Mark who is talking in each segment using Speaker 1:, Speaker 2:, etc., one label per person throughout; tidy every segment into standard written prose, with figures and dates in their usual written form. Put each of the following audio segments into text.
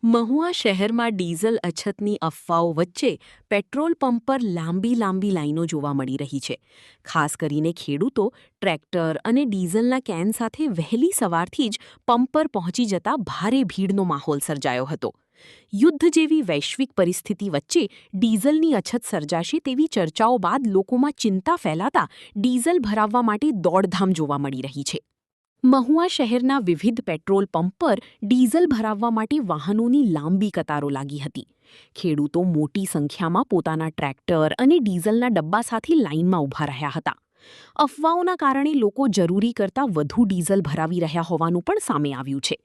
Speaker 1: મહુવા શહેરમાં ડીઝલ અછતની અફવાઓ વચ્ચે પેટ્રોલ પંપ પર લાંબી લાઈનો જોવા મળી રહી છે. ખાસ કરીને ખેડૂતો ટ્રેક્ટર અને ડીઝલના કેન સાથે વહેલી સવારથી જ પંપ પર પહોંચી જતા ભારે ભીડનો માહોલ સર્જાયો હતો. યુદ્ધ જેવી વૈશ્વિક પરિસ્થિતિ વચ્ચે ડીઝલની અછત સર્જાશે તેવી ચર્ચાઓ બાદ લોકોમાં ચિંતા ફેલાતા ડીઝલ ભરાવવા માટે દોડધામ જોવા મળી રહી છે. મહુવા શહેરના વિવિધ પેટ્રોલ પંપ પર ડીઝલ ભરાવવા માટે વાહનોની લાંબી કતારો લાગી હતી. ખેડૂતો મોટી સંખ્યામાં પોતાના ટ્રેક્ટર અને ડીઝલના ડબ્બા સાથે લાઇનમાં ઊભા રહ્યા હતા. અફવાઓના કારણે લોકો જરૂરી કરતાં વધુ ડીઝલ ભરાવી રહ્યા હોવાનું પણ સામે આવ્યું છે.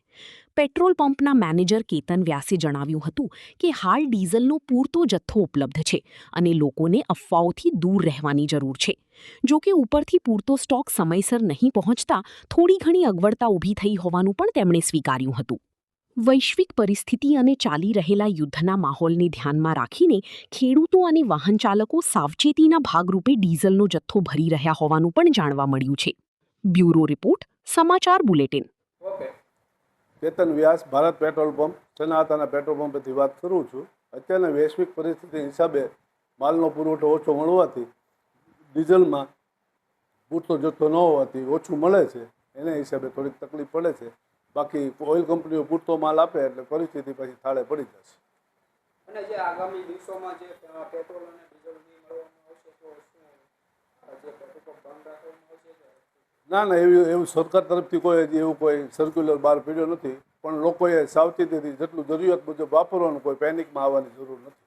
Speaker 1: પેટ્રોલ પંપના મેનેજર કેતન વ્યાસે જણાવ્યું હતું કે હાલ ડીઝલનો પૂરતો જથ્થો ઉપલબ્ધ છે અને લોકોને અફવાઓથી દૂર રહેવાની જરૂર છે. જો કે ઉપરથી પૂરતો સ્ટોક સમયસર નહીં પહોંચતા થોડી ઘણી અગવડતા ઊભી થઈ હોવાનું પણ તેમણે સ્વીકાર્યું હતું. વૈશ્વિક પરિસ્થિતિ અને ચાલી રહેલા યુદ્ધના માહોલને ધ્યાનમાં રાખીને ખેડૂતો અને વાહન ચાલકો સાવચેતીના ભાગરૂપે ડીઝલનો જથ્થો ભરી રહ્યા હોવાનું પણ જાણવા મળ્યું છે. બ્યુરો રિપોર્ટ, સમાચાર બુલેટિન.
Speaker 2: કેતન વ્યાસ, ભારત પેટ્રોલ પંપ, સનાતના પેટ્રોલ પંપથી વાત કરું છું. અત્યારના વૈશ્વિક પરિસ્થિતિ હિસાબે માલનો પુરવઠો ઓછો મળવાથી ડીઝલમાં પૂરતો જથ્થો ન હોવાથી ઓછું મળે છે. એના હિસાબે થોડીક તકલીફ પડે છે. બાકી ઓઇલ કંપનીઓ પૂરતો માલ આપે એટલે પરિસ્થિતિ પછી થાળે પડી જશે.
Speaker 3: અને જે આગામી દિવસોમાં જે પેટ્રોલ અને ડીઝલ નહીં મળવામાં આવશે તો શું જે પેટ્રોલ પંપ બંધ રાખવામાં આવશે?
Speaker 2: ના, એવું સરકાર તરફથી એવું કોઈ સર્ક્યુલર બહાર પડ્યો નથી. પણ લોકોએ સાવચેતીથી જેટલું જરૂરિયાત મુજબ વાપરવાનું, કોઈ પેનિકમાં આવવાની જરૂર નથી.